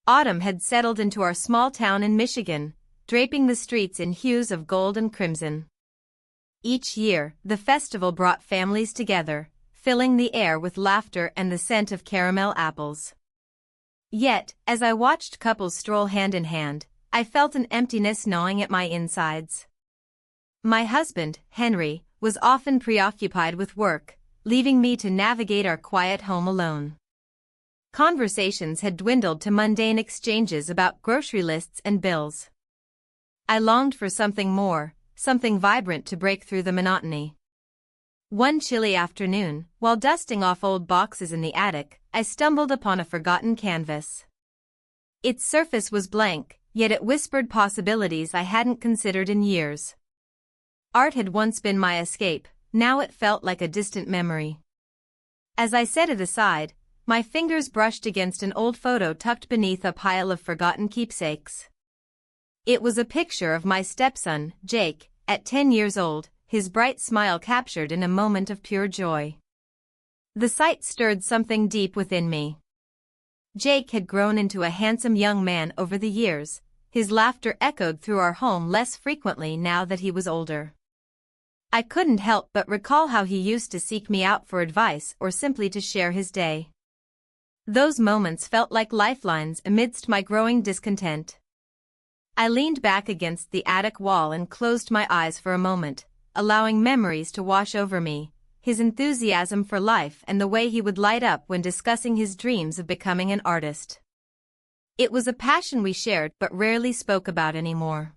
Autumn had settled into our small town in Michigan, draping the streets in hues of gold and crimson. Each year, the festival brought families together, filling the air with laughter and the scent of caramel apples. Yet, as I watched couples stroll hand in hand, I felt an emptiness gnawing at my insides. My husband, Henry, was often preoccupied with work, leaving me to navigate our quiet home alone. Conversations had dwindled to mundane exchanges about grocery lists and bills. I longed for something more, something vibrant to break through the monotony. One chilly afternoon, while dusting off old boxes in the attic, I stumbled upon a forgotten canvas. Its surface was blank, yet it whispered possibilities I hadn't considered in years. Art had once been my escape, now it felt like a distant memory. As I set it aside, my fingers brushed against an old photo tucked beneath a pile of forgotten keepsakes. It was a picture of my stepson, Jake, at 10 years old, his bright smile captured in a moment of pure joy. The sight stirred something deep within me. Jake had grown into a handsome young man over the years, his laughter echoed through our home less frequently now that he was older. I couldn't help but recall how he used to seek me out for advice or simply to share his day. Those moments felt like lifelines amidst my growing discontent. I leaned back against the attic wall and closed my eyes for a moment, allowing memories to wash over me, his enthusiasm for life and the way he would light up when discussing his dreams of becoming an artist. It was a passion we shared but rarely spoke about anymore.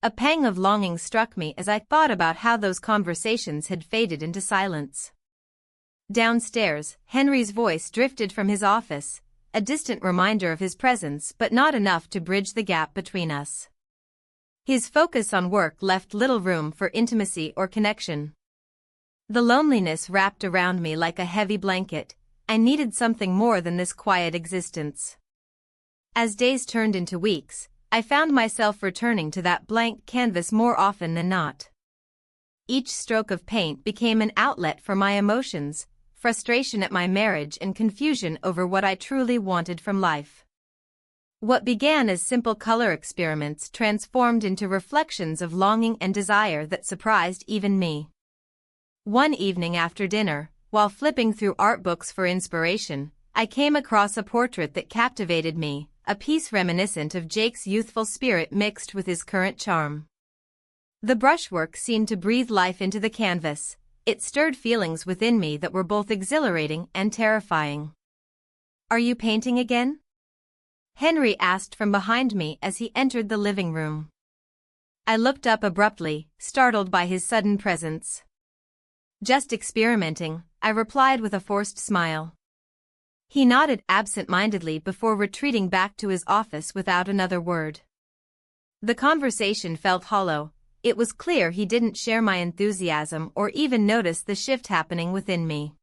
A pang of longing struck me as I thought about how those conversations had faded into silence. Downstairs, Henry's voice drifted from his office, a distant reminder of his presence but not enough to bridge the gap between us. His focus on work left little room for intimacy or connection. The loneliness wrapped around me like a heavy blanket. I needed something more than this quiet existence. As days turned into weeks, I found myself returning to that blank canvas more often than not. Each stroke of paint became an outlet for my emotions, frustration at my marriage and confusion over what I truly wanted from life. What began as simple color experiments transformed into reflections of longing and desire that surprised even me. One evening after dinner, while flipping through art books for inspiration, I came across a portrait that captivated me, a piece reminiscent of Jake's youthful spirit mixed with his current charm. The brushwork seemed to breathe life into the canvas. It stirred feelings within me that were both exhilarating and terrifying. "Are you painting again?" Henry asked from behind me as he entered the living room. I looked up abruptly, startled by his sudden presence. "Just experimenting," I replied with a forced smile. He nodded absent-mindedly before retreating back to his office without another word. The conversation felt hollow. It was clear he didn't share my enthusiasm or even notice the shift happening within me.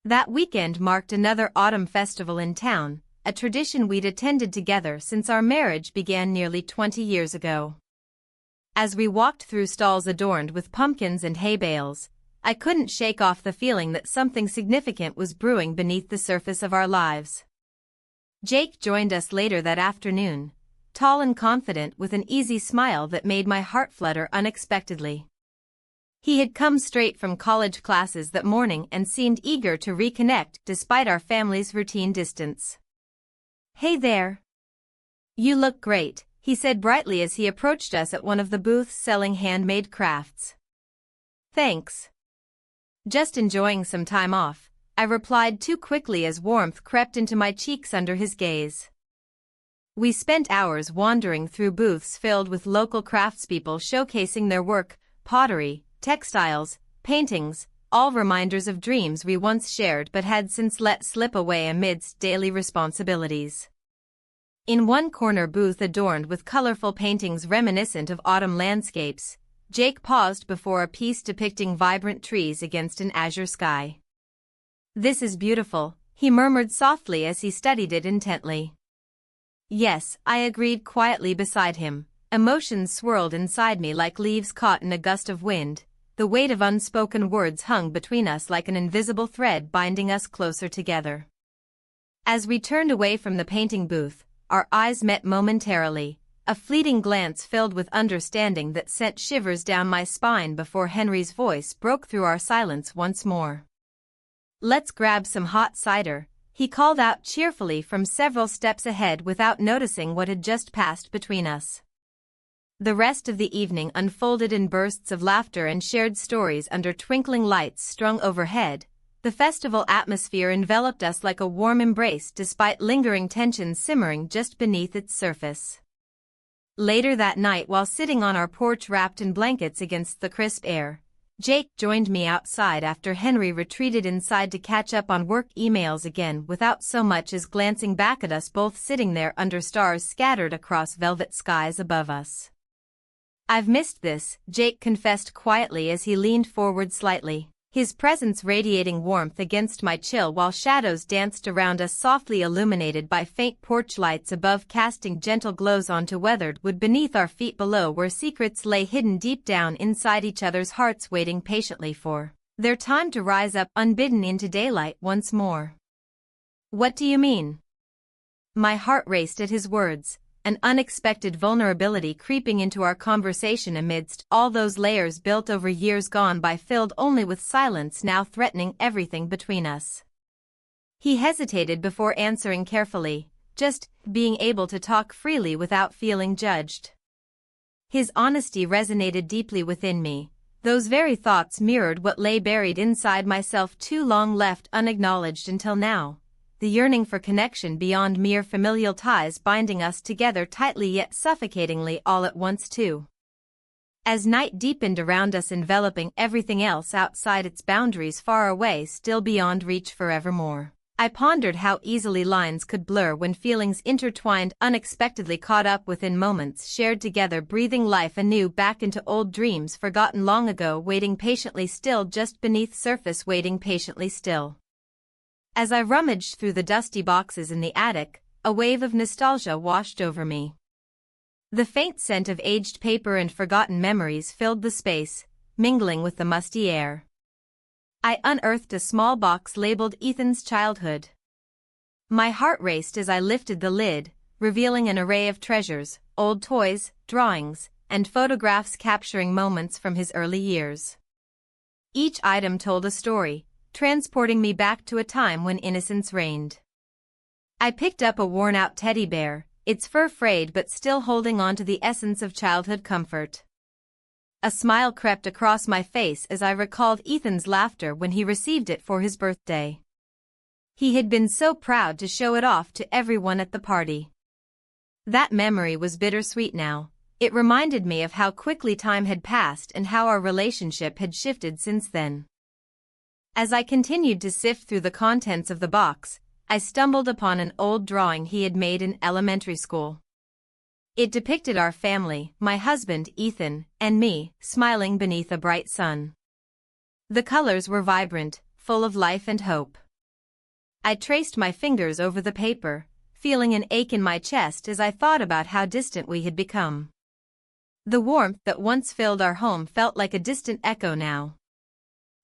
That weekend marked another autumn festival in town, a tradition we'd attended together since our marriage began nearly 20 years ago. As we walked through stalls adorned with pumpkins and hay bales, I couldn't shake off the feeling that something significant was brewing beneath the surface of our lives. Jake joined us later that afternoon, tall and confident with an easy smile that made my heart flutter unexpectedly. He had come straight from college classes that morning and seemed eager to reconnect despite our family's routine distance. "Hey there. You look great," he said brightly as he approached us at one of the booths selling handmade crafts. "Thanks. Just enjoying some time off," I replied too quickly as warmth crept into my cheeks under his gaze. We spent hours wandering through booths filled with local craftspeople showcasing their work, pottery, textiles, paintings, all reminders of dreams we once shared but had since let slip away amidst daily responsibilities. In one corner booth adorned with colorful paintings reminiscent of autumn landscapes, Jake paused before a piece depicting vibrant trees against an azure sky. "This is beautiful," he murmured softly as he studied it intently. "Yes," I agreed quietly beside him. Emotions swirled inside me like leaves caught in a gust of wind. The weight of unspoken words hung between us like an invisible thread binding us closer together. As we turned away from the painting booth, our eyes met momentarily, a fleeting glance filled with understanding that sent shivers down my spine before Henry's voice broke through our silence once more. "Let's grab some hot cider," he called out cheerfully from several steps ahead without noticing what had just passed between us. The rest of the evening unfolded in bursts of laughter and shared stories under twinkling lights strung overhead. The festival atmosphere enveloped us like a warm embrace despite lingering tensions simmering just beneath its surface. Later that night, while sitting on our porch wrapped in blankets against the crisp air, Jake joined me outside after Henry retreated inside to catch up on work emails again without so much as glancing back at us both sitting there under stars scattered across velvet skies above us. "I've missed this," Jake confessed quietly as he leaned forward slightly, his presence radiating warmth against my chill while shadows danced around us softly illuminated by faint porch lights above casting gentle glows onto weathered wood beneath our feet below where secrets lay hidden deep down inside each other's hearts waiting patiently for their time to rise up unbidden into daylight once more. "What do you mean?" My heart raced at his words, an unexpected vulnerability creeping into our conversation amidst all those layers built over years gone by filled only with silence now threatening everything between us. He hesitated before answering carefully, just being able to talk freely without feeling judged. His honesty resonated deeply within me. Those very thoughts mirrored what lay buried inside myself too long left unacknowledged until now. The yearning for connection beyond mere familial ties binding us together tightly yet suffocatingly all at once too. As night deepened around us enveloping everything else outside its boundaries far away still beyond reach forevermore, I pondered how easily lines could blur when feelings intertwined unexpectedly caught up within moments shared together breathing life anew back into old dreams forgotten long ago waiting patiently still just beneath surface waiting patiently still. As I rummaged through the dusty boxes in the attic, a wave of nostalgia washed over me. The faint scent of aged paper and forgotten memories filled the space, mingling with the musty air. I unearthed a small box labeled Ethan's childhood. My heart raced as I lifted the lid, revealing an array of treasures, old toys, drawings, and photographs capturing moments from his early years. Each item told a story, transporting me back to a time when innocence reigned. I picked up a worn-out teddy bear, its fur frayed but still holding on to the essence of childhood comfort. A smile crept across my face as I recalled Ethan's laughter when he received it for his birthday. He had been so proud to show it off to everyone at the party. That memory was bittersweet now. It reminded me of how quickly time had passed and how our relationship had shifted since then. As I continued to sift through the contents of the box, I stumbled upon an old drawing he had made in elementary school. It depicted our family, my husband, Ethan, and me, smiling beneath a bright sun. The colors were vibrant, full of life and hope. I traced my fingers over the paper, feeling an ache in my chest as I thought about how distant we had become. The warmth that once filled our home felt like a distant echo now.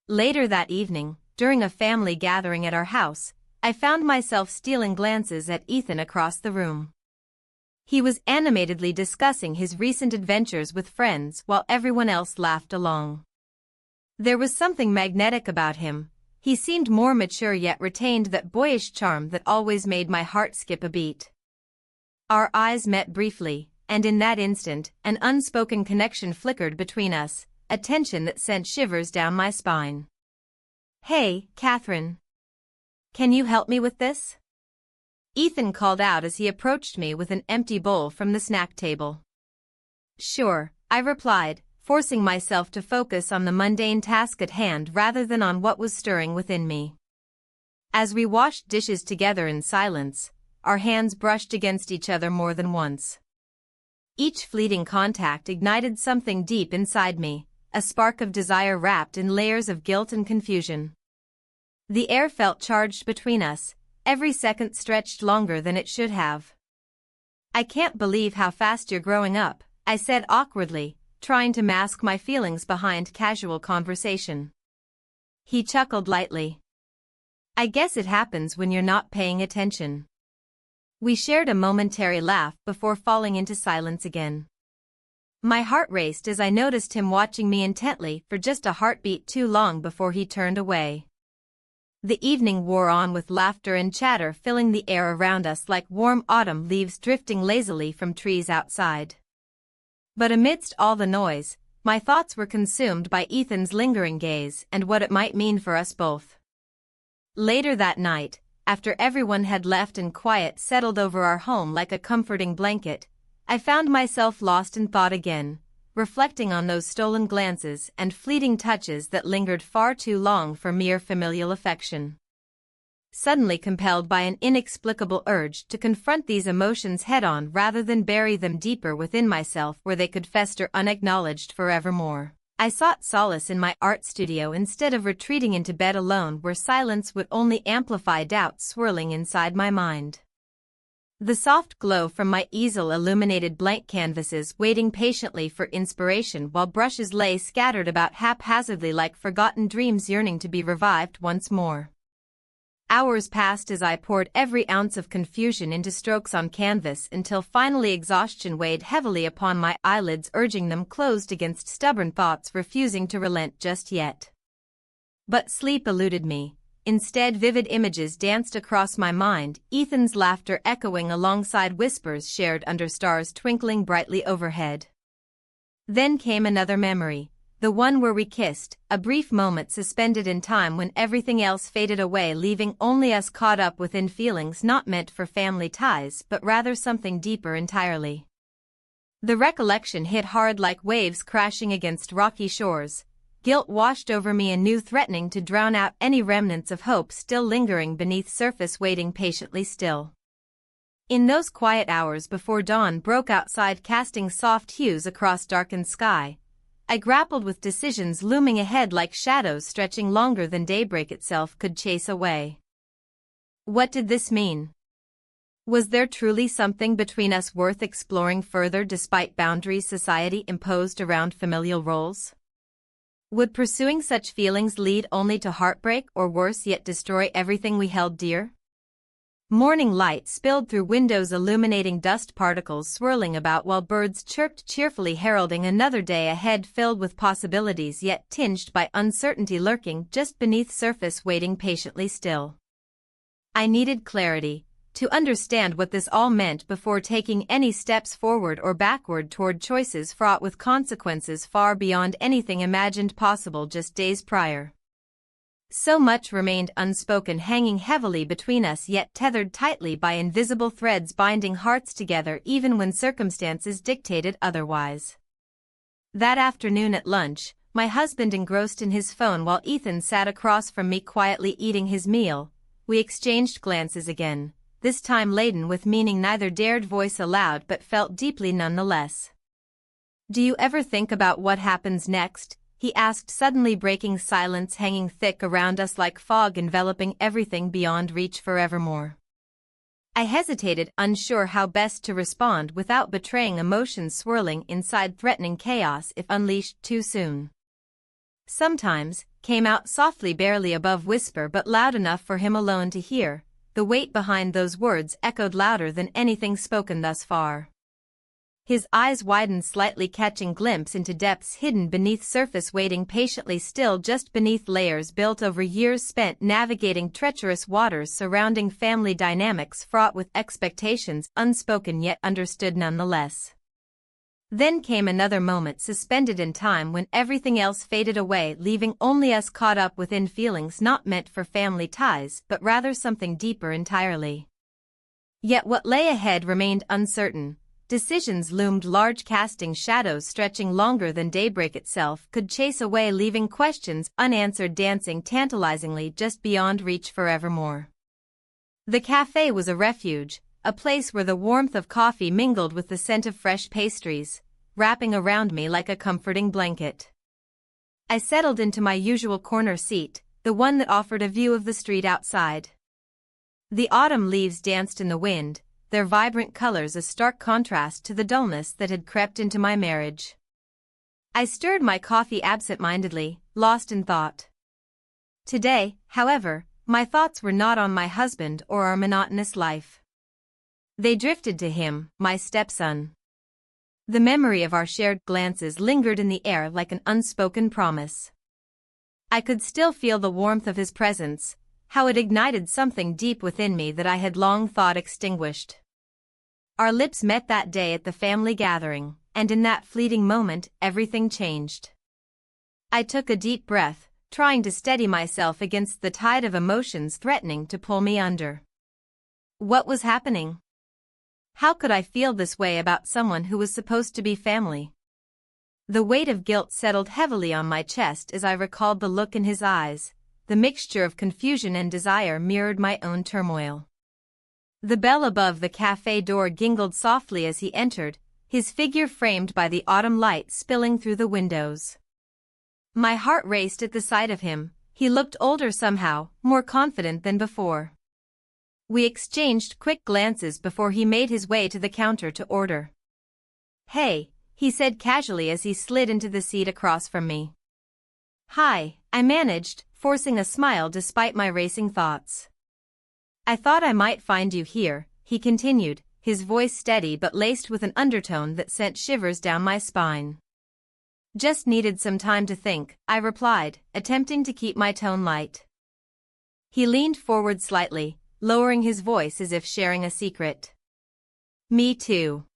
Later that evening, during a family gathering at our house, I found myself stealing glances at Ethan across the room. He was animatedly discussing his recent adventures with friends while everyone else laughed along. There was something magnetic about him. He seemed more mature yet retained that boyish charm that always made my heart skip a beat. Our eyes met briefly, and in that instant, an unspoken connection flickered between us, a tension that sent shivers down my spine. "Hey, Catherine. Can you help me with this?" Ethan called out as he approached me with an empty bowl from the snack table. "Sure," I replied, forcing myself to focus on the mundane task at hand rather than on what was stirring within me. As we washed dishes together in silence, our hands brushed against each other more than once. Each fleeting contact ignited something deep inside me, a spark of desire wrapped in layers of guilt and confusion. The air felt charged between us, every second stretched longer than it should have. "I can't believe how fast you're growing up," I said awkwardly, trying to mask my feelings behind casual conversation. He chuckled lightly. I guess it happens when you're not paying attention. We shared a momentary laugh before falling into silence again. My heart raced as I noticed him watching me intently for just a heartbeat too long before he turned away. The evening wore on with laughter and chatter filling the air around us like warm autumn leaves drifting lazily from trees outside. But amidst all the noise, my thoughts were consumed by Ethan's lingering gaze and what it might mean for us both. Later that night, after everyone had left and quiet settled over our home like a comforting blanket, I found myself lost in thought again, reflecting on those stolen glances and fleeting touches that lingered far too long for mere familial affection. Suddenly compelled by an inexplicable urge to confront these emotions head-on rather than bury them deeper within myself where they could fester unacknowledged forevermore, I sought solace in my art studio instead of retreating into bed alone where silence would only amplify doubts swirling inside my mind. The soft glow from my easel illuminated blank canvases waiting patiently for inspiration while brushes lay scattered about haphazardly like forgotten dreams yearning to be revived once more. Hours passed as I poured every ounce of confusion into strokes on canvas until finally exhaustion weighed heavily upon my eyelids urging them closed against stubborn thoughts refusing to relent just yet. But sleep eluded me. Instead, vivid images danced across my mind, Ethan's laughter echoing alongside whispers shared under stars twinkling brightly overhead. Then came another memory, the one where we kissed, a brief moment suspended in time when everything else faded away leaving only us caught up within feelings not meant for family ties but rather something deeper entirely. The recollection hit hard like waves crashing against rocky shores. Guilt washed over me anew threatening to drown out any remnants of hope still lingering beneath surface waiting patiently still. In those quiet hours before dawn broke outside casting soft hues across darkened sky, I grappled with decisions looming ahead like shadows stretching longer than daybreak itself could chase away. What did this mean? Was there truly something between us worth exploring further despite boundaries society imposed around familial roles? Would pursuing such feelings lead only to heartbreak or worse yet destroy everything we held dear? Morning light spilled through windows illuminating dust particles swirling about while birds chirped cheerfully heralding another day ahead filled with possibilities yet tinged by uncertainty lurking just beneath surface waiting patiently still. I needed clarity, to understand what this all meant before taking any steps forward or backward toward choices fraught with consequences far beyond anything imagined possible just days prior. So much remained unspoken hanging heavily between us yet tethered tightly by invisible threads binding hearts together even when circumstances dictated otherwise. That afternoon at lunch, my husband engrossed in his phone while Ethan sat across from me quietly eating his meal, we exchanged glances again, this time laden with meaning neither dared voice aloud but felt deeply nonetheless. "Do you ever think about what happens next?" he asked suddenly breaking silence hanging thick around us like fog enveloping everything beyond reach forevermore. I hesitated unsure how best to respond without betraying emotions swirling inside threatening chaos if unleashed too soon. "Sometimes," came out softly barely above whisper but loud enough for him alone to hear. The weight behind those words echoed louder than anything spoken thus far. His eyes widened slightly catching glimpse into depths hidden beneath surface waiting patiently still just beneath layers built over years spent navigating treacherous waters surrounding family dynamics fraught with expectations unspoken yet understood nonetheless. Then came another moment suspended in time when everything else faded away leaving only us caught up within feelings not meant for family ties but rather something deeper entirely. Yet what lay ahead remained uncertain. Decisions loomed large casting shadows stretching longer than daybreak itself could chase away leaving questions unanswered dancing tantalizingly just beyond reach forevermore. The cafe was a refuge, a place where the warmth of coffee mingled with the scent of fresh pastries, wrapping around me like a comforting blanket. I settled into my usual corner seat, the one that offered a view of the street outside. The autumn leaves danced in the wind, their vibrant colors a stark contrast to the dullness that had crept into my marriage. I stirred my coffee absent-mindedly, lost in thought. Today, however, my thoughts were not on my husband or our monotonous life. They drifted to him, my stepson. The memory of our shared glances lingered in the air like an unspoken promise. I could still feel the warmth of his presence, how it ignited something deep within me that I had long thought extinguished. Our lips met that day at the family gathering, and in that fleeting moment, everything changed. I took a deep breath, trying to steady myself against the tide of emotions threatening to pull me under. What was happening? How could I feel this way about someone who was supposed to be family? The weight of guilt settled heavily on my chest as I recalled the look in his eyes. The mixture of confusion and desire mirrored my own turmoil. The bell above the cafe door jingled softly as he entered, his figure framed by the autumn light spilling through the windows. My heart raced at the sight of him. He looked older somehow, more confident than before. We exchanged quick glances before he made his way to the counter to order. "Hey," he said casually as he slid into the seat across from me. "Hi," I managed, forcing a smile despite my racing thoughts. "I thought I might find you here," he continued, his voice steady but laced with an undertone that sent shivers down my spine. "Just needed some time to think," I replied, attempting to keep my tone light. He leaned forward slightly, lowering his voice as if sharing a secret. "Me too."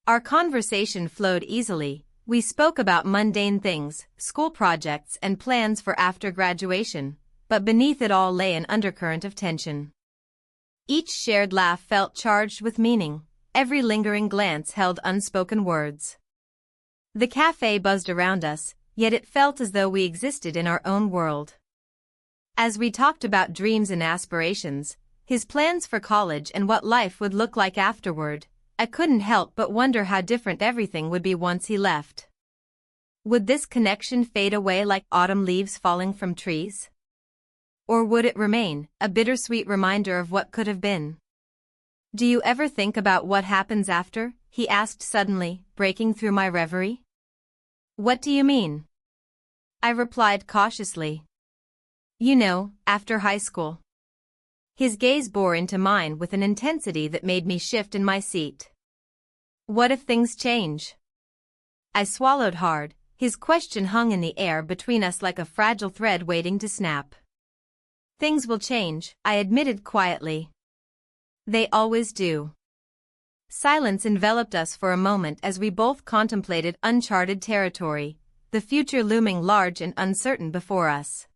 Our conversation flowed easily. We spoke about mundane things, school projects and plans for after graduation, but beneath it all lay an undercurrent of tension. Each shared laugh felt charged with meaning, every lingering glance held unspoken words. The cafe buzzed around us, yet it felt as though we existed in our own world. As we talked about dreams and aspirations, his plans for college and what life would look like afterward, I couldn't help but wonder how different everything would be once he left. Would this connection fade away like autumn leaves falling from trees? Or would it remain, a bittersweet reminder of what could have been? "Do you ever think about what happens after?" he asked suddenly, breaking through my reverie. "What do you mean?" I replied cautiously. "You know, after high school." His gaze bore into mine with an intensity that made me shift in my seat. "What if things change?" I swallowed hard. His question hung in the air between us like a fragile thread waiting to snap. "Things will change," I admitted quietly. "They always do." Silence enveloped us for a moment as we both contemplated uncharted territory, the future looming large and uncertain before us.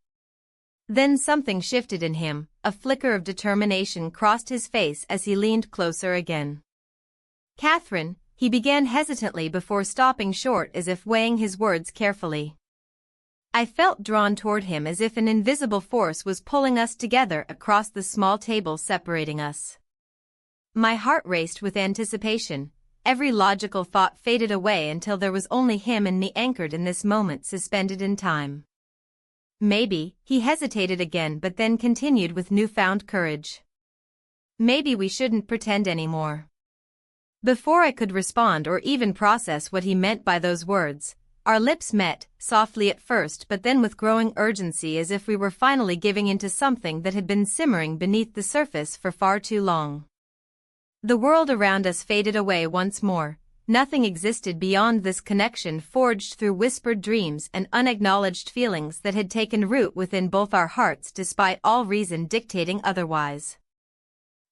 Then something shifted in him, a flicker of determination crossed his face as he leaned closer again. "Catherine," he began hesitantly before stopping short as if weighing his words carefully. I felt drawn toward him as if an invisible force was pulling us together across the small table separating us. My heart raced with anticipation, every logical thought faded away until there was only him and me anchored in this moment suspended in time. "Maybe," he hesitated again but then continued with newfound courage. "Maybe we shouldn't pretend anymore." Before I could respond or even process what he meant by those words, our lips met, softly at first but then with growing urgency as if we were finally giving into something that had been simmering beneath the surface for far too long. The world around us faded away once more. Nothing existed beyond this connection forged through whispered dreams and unacknowledged feelings that had taken root within both our hearts despite all reason dictating otherwise.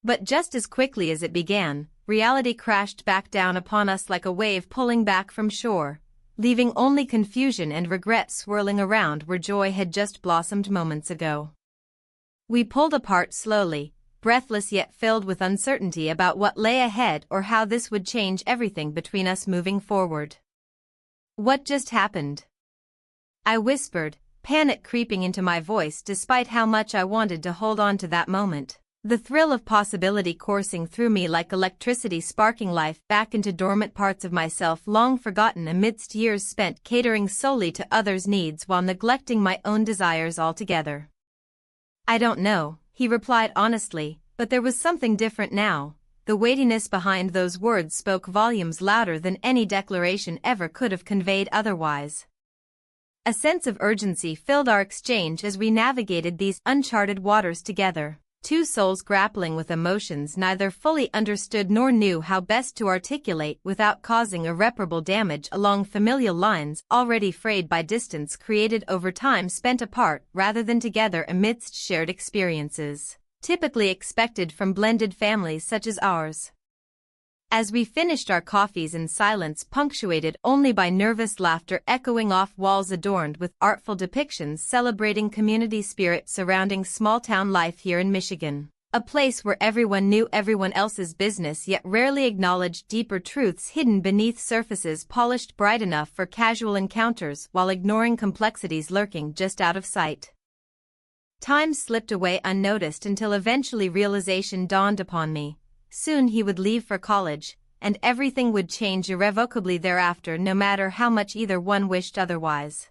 But just as quickly as it began, reality crashed back down upon us like a wave pulling back from shore, leaving only confusion and regret swirling around where joy had just blossomed moments ago. We pulled apart slowly, breathless yet filled with uncertainty about what lay ahead or how this would change everything between us moving forward. "What just happened?" I whispered, panic creeping into my voice despite how much I wanted to hold on to that moment. The thrill of possibility coursing through me like electricity sparking life back into dormant parts of myself long forgotten amidst years spent catering solely to others' needs while neglecting my own desires altogether. "I don't know," he replied honestly, but there was something different now. The weightiness behind those words spoke volumes louder than any declaration ever could have conveyed otherwise. A sense of urgency filled our exchange as we navigated these uncharted waters together, two souls grappling with emotions neither fully understood nor knew how best to articulate without causing irreparable damage along familial lines already frayed by distance created over time spent apart rather than together amidst shared experiences, typically expected from blended families such as ours. As we finished our coffees in silence punctuated only by nervous laughter echoing off walls adorned with artful depictions celebrating community spirit surrounding small-town life here in Michigan, a place where everyone knew everyone else's business yet rarely acknowledged deeper truths hidden beneath surfaces polished bright enough for casual encounters while ignoring complexities lurking just out of sight. Time slipped away unnoticed until eventually realization dawned upon me. Soon he would leave for college, and everything would change irrevocably thereafter no matter how much either one wished otherwise.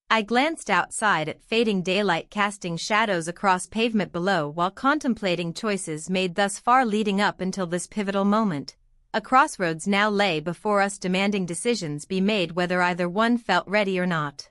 I glanced outside at fading daylight casting shadows across pavement below while contemplating choices made thus far leading up until this pivotal moment. A crossroads now lay before us demanding decisions be made whether either one felt ready or not.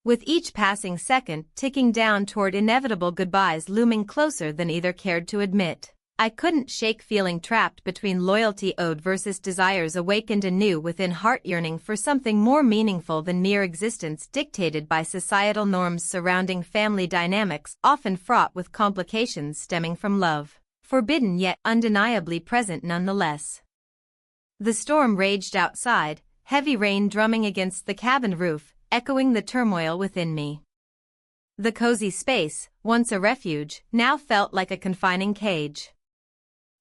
With each passing second ticking down toward inevitable goodbyes looming closer than either cared to admit, I couldn't shake feeling trapped between loyalty owed versus desires awakened anew within heart yearning for something more meaningful than mere existence dictated by societal norms surrounding family dynamics often fraught with complications stemming from love, forbidden yet undeniably present nonetheless. The storm raged outside, heavy rain drumming against the cabin roof, echoing the turmoil within me. The cozy space, once a refuge, now felt like a confining cage.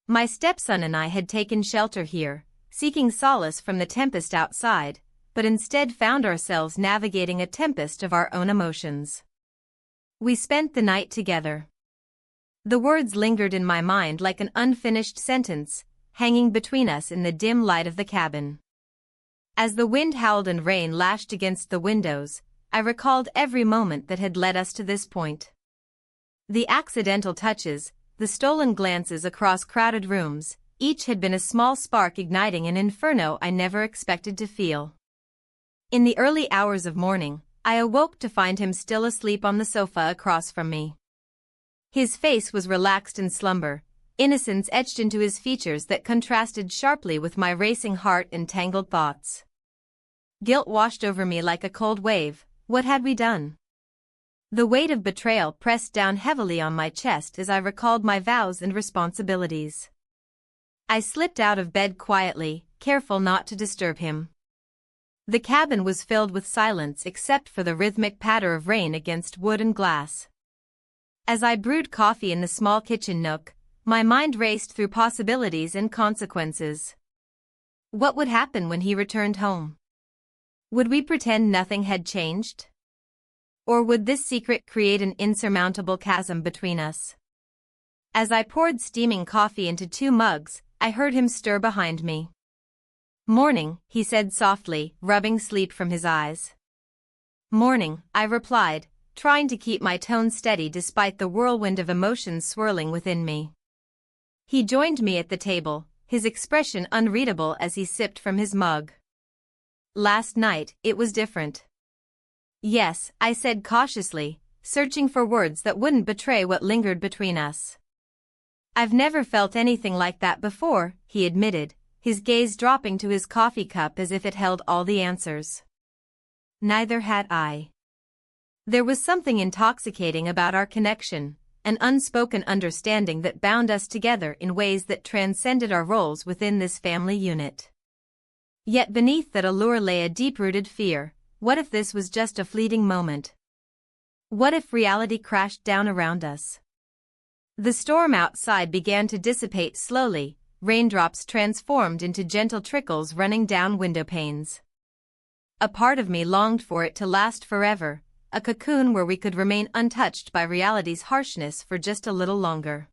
My stepson and I had taken shelter here, seeking solace from the tempest outside, but instead found ourselves navigating a tempest of our own emotions. We spent the night together. The words lingered in my mind like an unfinished sentence, hanging between us in the dim light of the cabin. As the wind howled and rain lashed against the windows, I recalled every moment that had led us to this point. The accidental touches, the stolen glances across crowded rooms, each had been a small spark igniting an inferno I never expected to feel. In the early hours of morning, I awoke to find him still asleep on the sofa across from me. His face was relaxed in slumber, innocence etched into his features that contrasted sharply with my racing heart and tangled thoughts. Guilt washed over me like a cold wave. What had we done? The weight of betrayal pressed down heavily on my chest as I recalled my vows and responsibilities. I slipped out of bed quietly, careful not to disturb him. The cabin was filled with silence except for the rhythmic patter of rain against wood and glass. As I brewed coffee in the small kitchen nook, my mind raced through possibilities and consequences. What would happen when he returned home? Would we pretend nothing had changed? Or would this secret create an insurmountable chasm between us? As I poured steaming coffee into 2 mugs, I heard him stir behind me. "Morning," he said softly, rubbing sleep from his eyes. "Morning," I replied, trying to keep my tone steady despite the whirlwind of emotions swirling within me. He joined me at the table, his expression unreadable as he sipped from his mug. "Last night, it was different." "Yes," I said cautiously, searching for words that wouldn't betray what lingered between us. "I've never felt anything like that before," he admitted, his gaze dropping to his coffee cup as if it held all the answers. Neither had I. There was something intoxicating about our connection, an unspoken understanding that bound us together in ways that transcended our roles within this family unit. Yet beneath that allure lay a deep-rooted fear. What if this was just a fleeting moment? What if reality crashed down around us? The storm outside began to dissipate slowly, raindrops transformed into gentle trickles running down window panes. A part of me longed for it to last forever, a cocoon where we could remain untouched by reality's harshness for just a little longer.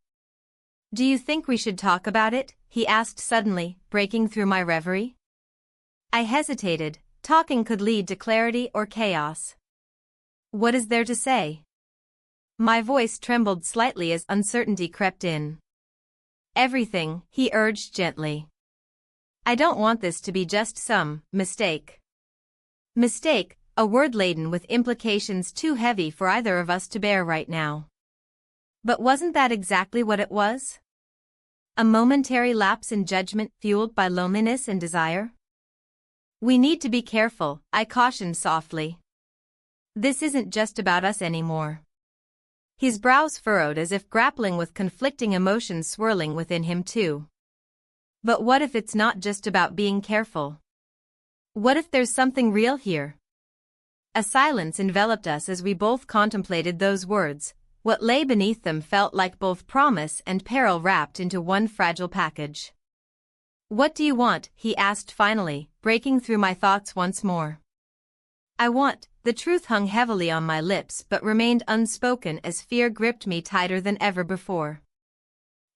"Do you think we should talk about it?" he asked suddenly, breaking through my reverie. I hesitated. Talking could lead to clarity or chaos. "What is there to say?" My voice trembled slightly as uncertainty crept in. "Everything," he urged gently. "I don't want this to be just some mistake." "Mistake?" a word laden with implications too heavy for either of us to bear right now. But wasn't that exactly what it was? A momentary lapse in judgment fueled by loneliness and desire? We need to be careful, I cautioned softly. This isn't just about us anymore. His brows furrowed as if grappling with conflicting emotions swirling within him too. But what if it's not just about being careful? What if there's something real here? A silence enveloped us as we both contemplated those words. What lay beneath them felt like both promise and peril wrapped into one fragile package. What do you want? He asked finally, breaking through my thoughts once more. I want. The truth hung heavily on my lips but remained unspoken as fear gripped me tighter than ever before.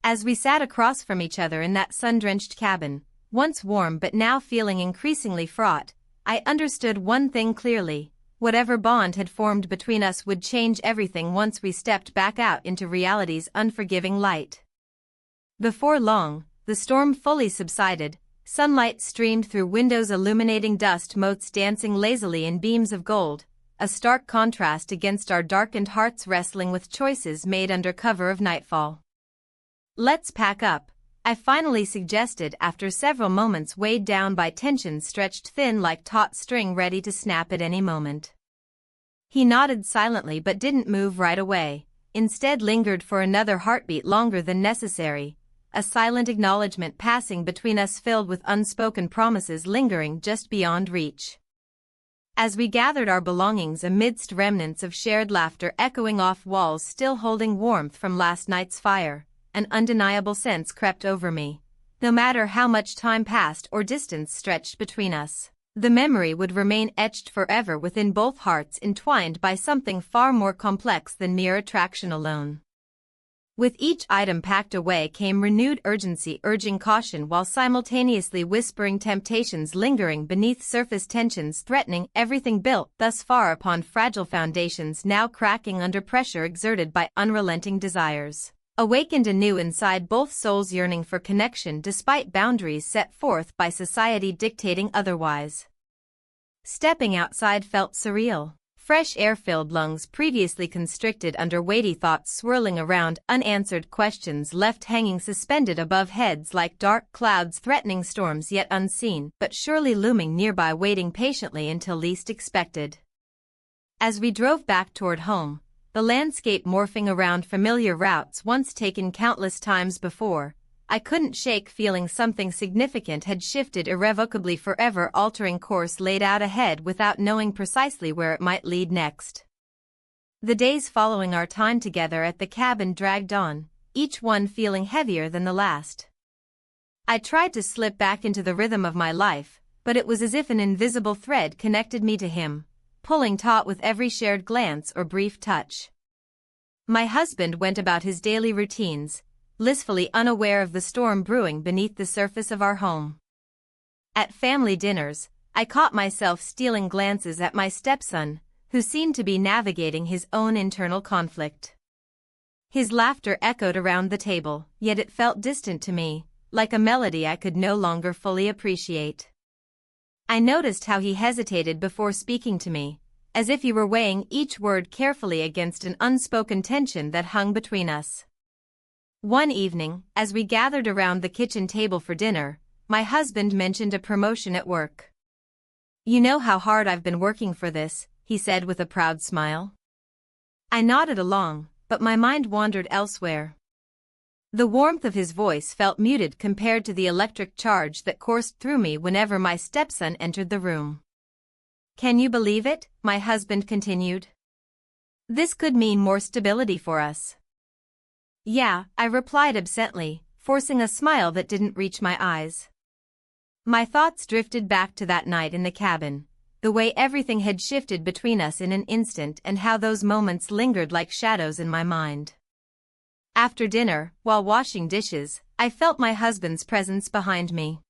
As we sat across from each other in that sun-drenched cabin, once warm but now feeling increasingly fraught, I understood one thing clearly. Whatever bond had formed between us would change everything once we stepped back out into reality's unforgiving light. Before long, the storm fully subsided, sunlight streamed through windows illuminating dust motes dancing lazily in beams of gold, a stark contrast against our darkened hearts wrestling with choices made under cover of nightfall. Let's pack up, I finally suggested after several moments weighed down by tension stretched thin like taut string ready to snap at any moment. He nodded silently but didn't move right away, instead lingered for another heartbeat longer than necessary, a silent acknowledgement passing between us filled with unspoken promises lingering just beyond reach. As we gathered our belongings amidst remnants of shared laughter echoing off walls still holding warmth from last night's fire, an undeniable sense crept over me. No matter how much time passed or distance stretched between us, the memory would remain etched forever within both hearts entwined by something far more complex than mere attraction alone. With each item packed away came renewed urgency urging caution while simultaneously whispering temptations lingering beneath surface tensions threatening everything built thus far upon fragile foundations now cracking under pressure exerted by unrelenting desires. Awakened anew inside both souls yearning for connection despite boundaries set forth by society dictating otherwise. Stepping outside felt surreal. Fresh air filled lungs previously constricted under weighty thoughts swirling around unanswered questions left hanging suspended above heads like dark clouds threatening storms yet unseen but surely looming nearby waiting patiently until least expected. As we drove back toward home, the landscape morphing around familiar routes once taken countless times before, I couldn't shake feeling something significant had shifted irrevocably forever altering course laid out ahead without knowing precisely where it might lead next. The days following our time together at the cabin dragged on, each one feeling heavier than the last. I tried to slip back into the rhythm of my life, but it was as if an invisible thread connected me to him, pulling taut with every shared glance or brief touch. My husband went about his daily routines, blissfully unaware of the storm brewing beneath the surface of our home. At family dinners, I caught myself stealing glances at my stepson, who seemed to be navigating his own internal conflict. His laughter echoed around the table, yet it felt distant to me, like a melody I could no longer fully appreciate. I noticed how he hesitated before speaking to me, as if he were weighing each word carefully against an unspoken tension that hung between us. One evening, as we gathered around the kitchen table for dinner, my husband mentioned a promotion at work. "You know how hard I've been working for this," he said with a proud smile. I nodded along, but my mind wandered elsewhere. The warmth of his voice felt muted compared to the electric charge that coursed through me whenever my stepson entered the room. "Can you believe it?" my husband continued. "This could mean more stability for us." "Yeah," I replied absently, forcing a smile that didn't reach my eyes. My thoughts drifted back to that night in the cabin, the way everything had shifted between us in an instant and how those moments lingered like shadows in my mind. After dinner, while washing dishes, I felt my husband's presence behind me.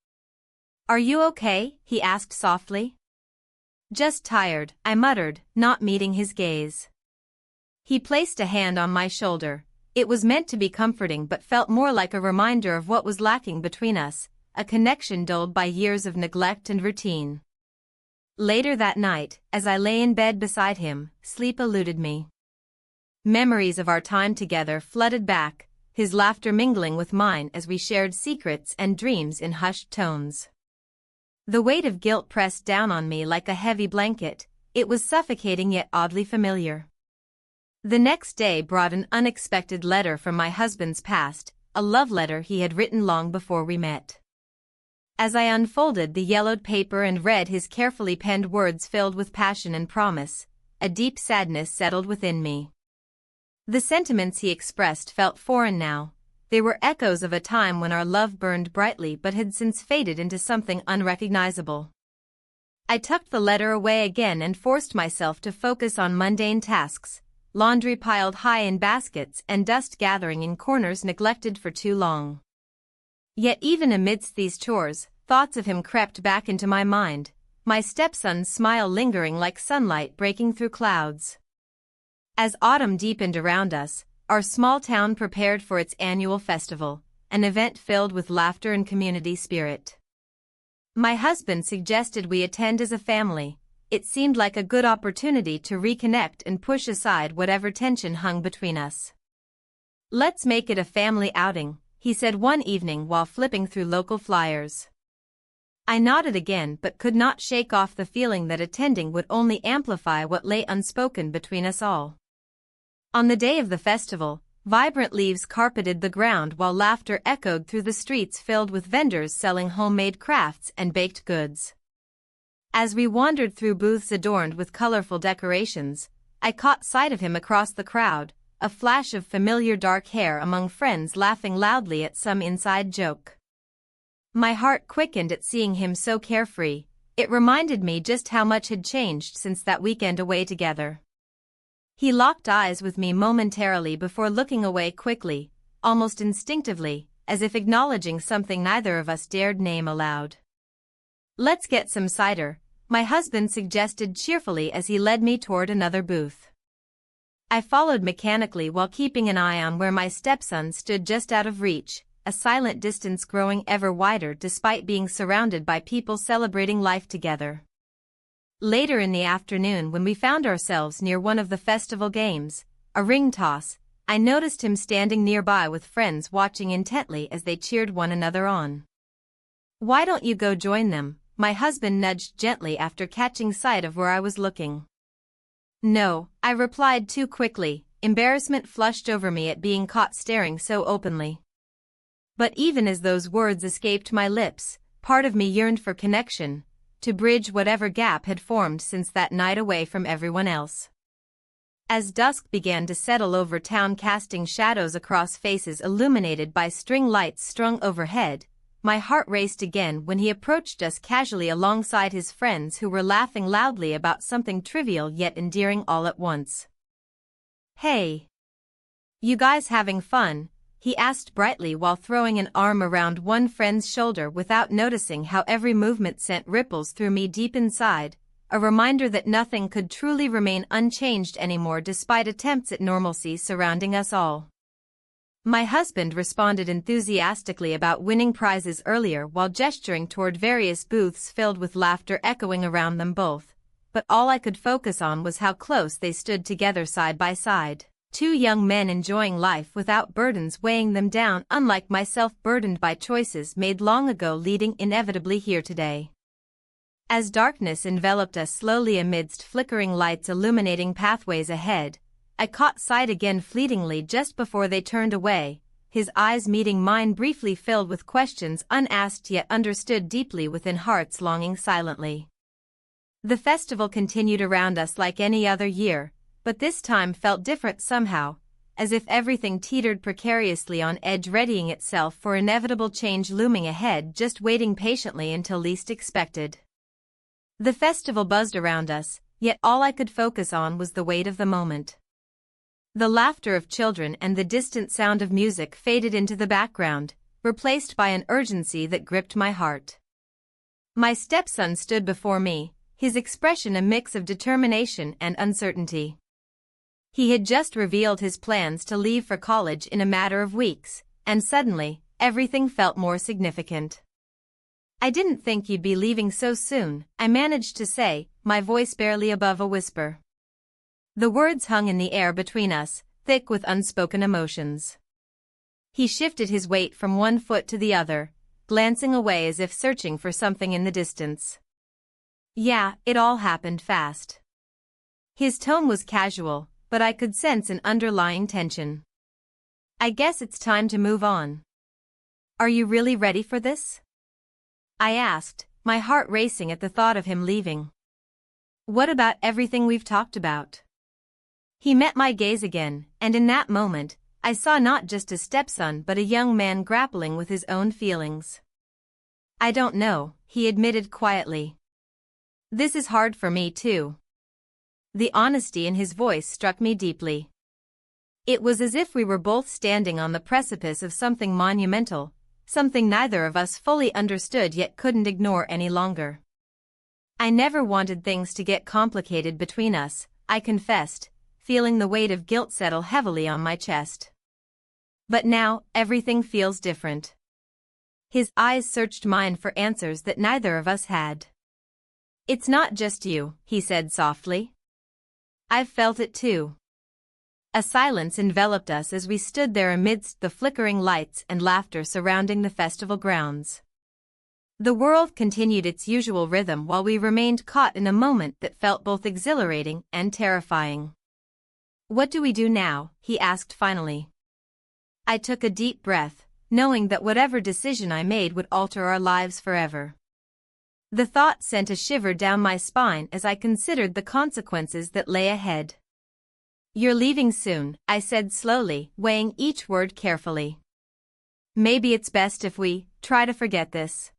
"Are you okay?" he asked softly. "Just tired," I muttered, not meeting his gaze. He placed a hand on my shoulder. It was meant to be comforting but felt more like a reminder of what was lacking between us, a connection dulled by years of neglect and routine. Later that night, as I lay in bed beside him, sleep eluded me. Memories of our time together flooded back, his laughter mingling with mine as we shared secrets and dreams in hushed tones. The weight of guilt pressed down on me like a heavy blanket. It was suffocating yet oddly familiar. The next day brought an unexpected letter from my husband's past, a love letter he had written long before we met. As I unfolded the yellowed paper and read his carefully penned words filled with passion and promise, a deep sadness settled within me. The sentiments he expressed felt foreign now. They were echoes of a time when our love burned brightly but had since faded into something unrecognizable. I tucked the letter away again and forced myself to focus on mundane tasks, laundry piled high in baskets and dust gathering in corners neglected for too long. Yet even amidst these chores, thoughts of him crept back into my mind, my stepson's smile lingering like sunlight breaking through clouds. As autumn deepened around us, our small town prepared for its annual festival, an event filled with laughter and community spirit. My husband suggested we attend as a family. It seemed like a good opportunity to reconnect and push aside whatever tension hung between us. "Let's make it a family outing," he said one evening while flipping through local flyers. I nodded again but could not shake off the feeling that attending would only amplify what lay unspoken between us all. On the day of the festival, vibrant leaves carpeted the ground while laughter echoed through the streets filled with vendors selling homemade crafts and baked goods. As we wandered through booths adorned with colorful decorations, I caught sight of him across the crowd, a flash of familiar dark hair among friends laughing loudly at some inside joke. My heart quickened at seeing him so carefree. It reminded me just how much had changed since that weekend away together. He locked eyes with me momentarily before looking away quickly, almost instinctively, as if acknowledging something neither of us dared name aloud. "Let's get some cider," my husband suggested cheerfully as he led me toward another booth. I followed mechanically while keeping an eye on where my stepson stood just out of reach, a silent distance growing ever wider despite being surrounded by people celebrating life together. Later in the afternoon when we found ourselves near one of the festival games, a ring toss, I noticed him standing nearby with friends watching intently as they cheered one another on. "Why don't you go join them?" my husband nudged gently after catching sight of where I was looking. "No," I replied too quickly, embarrassment flushed over me at being caught staring so openly. But even as those words escaped my lips, part of me yearned for connection, to bridge whatever gap had formed since that night away from everyone else. As dusk began to settle over town casting shadows across faces illuminated by string lights strung overhead, my heart raced again when he approached us casually alongside his friends who were laughing loudly about something trivial yet endearing all at once. "Hey! You guys having fun?" he asked brightly while throwing an arm around one friend's shoulder without noticing how every movement sent ripples through me deep inside, a reminder that nothing could truly remain unchanged anymore despite attempts at normalcy surrounding us all. My husband responded enthusiastically about winning prizes earlier while gesturing toward various booths filled with laughter echoing around them both, but all I could focus on was how close they stood together side by side. Two young men enjoying life without burdens weighing them down, unlike myself burdened by choices made long ago leading inevitably here today. As darkness enveloped us slowly amidst flickering lights illuminating pathways ahead, I caught sight again fleetingly just before they turned away, his eyes meeting mine briefly filled with questions unasked yet understood deeply within hearts longing silently. The festival continued around us like any other year, but this time felt different somehow, as if everything teetered precariously on edge readying itself for inevitable change looming ahead just waiting patiently until least expected. The festival buzzed around us, yet all I could focus on was the weight of the moment. The laughter of children and the distant sound of music faded into the background, replaced by an urgency that gripped my heart. My stepson stood before me, his expression a mix of determination and uncertainty. He had just revealed his plans to leave for college in a matter of weeks, and suddenly, everything felt more significant. "I didn't think you'd be leaving so soon," I managed to say, my voice barely above a whisper. The words hung in the air between us, thick with unspoken emotions. He shifted his weight from one foot to the other, glancing away as if searching for something in the distance. Yeah, it all happened fast. His tone was casual, but I could sense an underlying tension. I guess it's time to move on. Are you really ready for this? I asked, my heart racing at the thought of him leaving. What about everything we've talked about? He met my gaze again, and in that moment, I saw not just a stepson but a young man grappling with his own feelings. I don't know, he admitted quietly. This is hard for me too. The honesty in his voice struck me deeply. It was as if we were both standing on the precipice of something monumental, something neither of us fully understood yet couldn't ignore any longer. I never wanted things to get complicated between us, I confessed, feeling the weight of guilt settle heavily on my chest. But now, everything feels different. His eyes searched mine for answers that neither of us had. It's not just you, he said softly. I've felt it too. A silence enveloped us as we stood there amidst the flickering lights and laughter surrounding the festival grounds. The world continued its usual rhythm while we remained caught in a moment that felt both exhilarating and terrifying. What do we do now? He asked finally. I took a deep breath, knowing that whatever decision I made would alter our lives forever. The thought sent a shiver down my spine as I considered the consequences that lay ahead. You're leaving soon, I said slowly, weighing each word carefully. Maybe it's best if we try to forget this.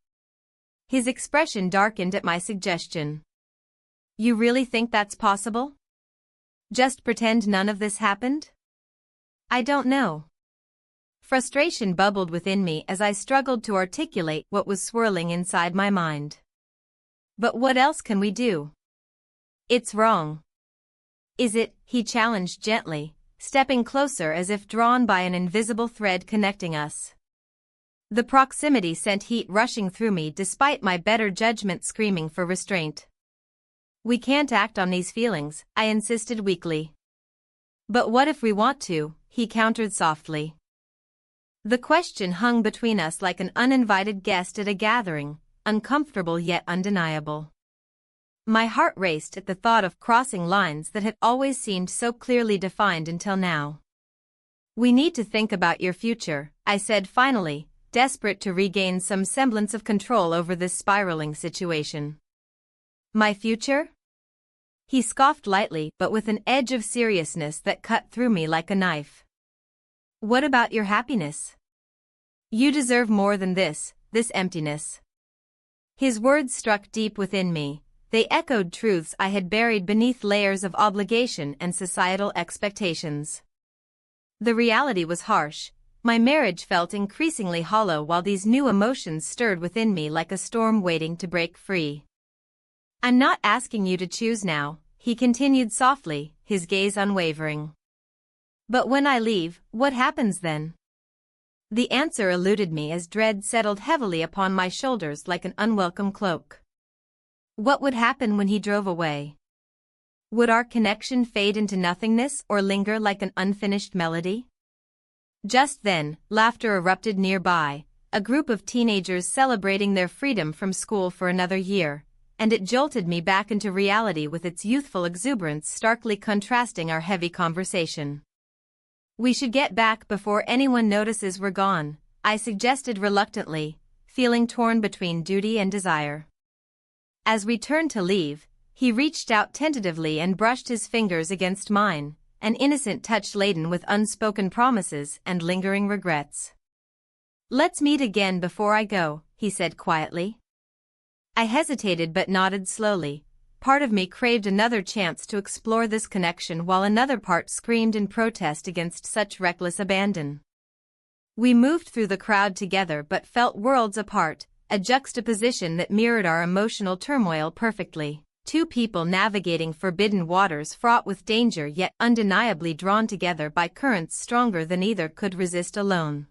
His expression darkened at my suggestion. You really think that's possible? Just pretend none of this happened? I don't know. Frustration bubbled within me as I struggled to articulate what was swirling inside my mind. But what else can we do? It's wrong. Is it? He challenged gently, stepping closer as if drawn by an invisible thread connecting us. The proximity sent heat rushing through me despite my better judgment screaming for restraint. We can't act on these feelings, I insisted weakly. But what if we want to? He countered softly. The question hung between us like an uninvited guest at a gathering, uncomfortable yet undeniable. My heart raced at the thought of crossing lines that had always seemed so clearly defined until now. We need to think about your future, I said finally, desperate to regain some semblance of control over this spiraling situation. My future? He scoffed lightly but with an edge of seriousness that cut through me like a knife. What about your happiness? You deserve more than this emptiness. His words struck deep within me. They echoed truths I had buried beneath layers of obligation and societal expectations. The reality was harsh. My marriage felt increasingly hollow while these new emotions stirred within me like a storm waiting to break free. I'm not asking you to choose now, he continued softly, his gaze unwavering. But when I leave, what happens then? The answer eluded me as dread settled heavily upon my shoulders like an unwelcome cloak. What would happen when he drove away? Would our connection fade into nothingness or linger like an unfinished melody? Just then, laughter erupted nearby, a group of teenagers celebrating their freedom from school for another year, and it jolted me back into reality with its youthful exuberance starkly contrasting our heavy conversation. We should get back before anyone notices we're gone, I suggested reluctantly, feeling torn between duty and desire. As we turned to leave, he reached out tentatively and brushed his fingers against mine, an innocent touch laden with unspoken promises and lingering regrets. Let's meet again before I go, he said quietly. I hesitated but nodded slowly. Part of me craved another chance to explore this connection while another part screamed in protest against such reckless abandon. We moved through the crowd together but felt worlds apart, a juxtaposition that mirrored our emotional turmoil perfectly. Two people navigating forbidden waters fraught with danger yet undeniably drawn together by currents stronger than either could resist alone.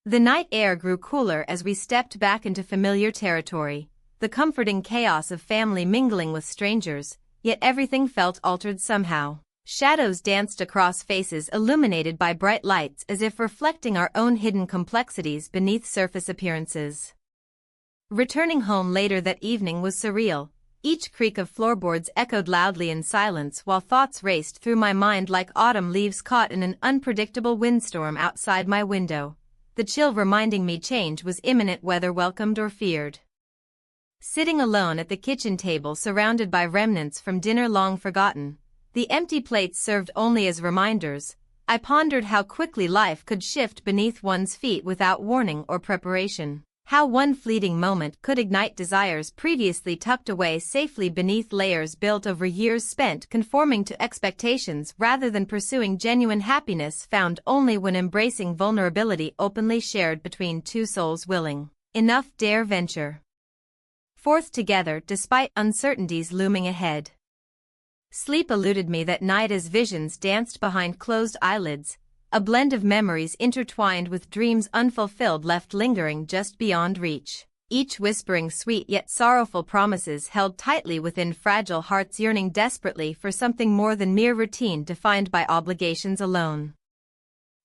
The night air grew cooler as we stepped back into familiar territory, the comforting chaos of family mingling with strangers, yet everything felt altered somehow. Shadows danced across faces illuminated by bright lights as if reflecting our own hidden complexities beneath surface appearances. Returning home later that evening was surreal. Each creak of floorboards echoed loudly in silence while thoughts raced through my mind like autumn leaves caught in an unpredictable windstorm outside my window, the chill reminding me change was imminent whether welcomed or feared. Sitting alone at the kitchen table surrounded by remnants from dinner long forgotten, the empty plates served only as reminders, I pondered how quickly life could shift beneath one's feet without warning or preparation. How one fleeting moment could ignite desires previously tucked away safely beneath layers built over years spent conforming to expectations rather than pursuing genuine happiness found only when embracing vulnerability openly shared between two souls willing enough dare venture forth together despite uncertainties looming ahead. Sleep eluded me that night as visions danced behind closed eyelids, a blend of memories intertwined with dreams unfulfilled left lingering just beyond reach, each whispering sweet yet sorrowful promises held tightly within fragile hearts yearning desperately for something more than mere routine defined by obligations alone.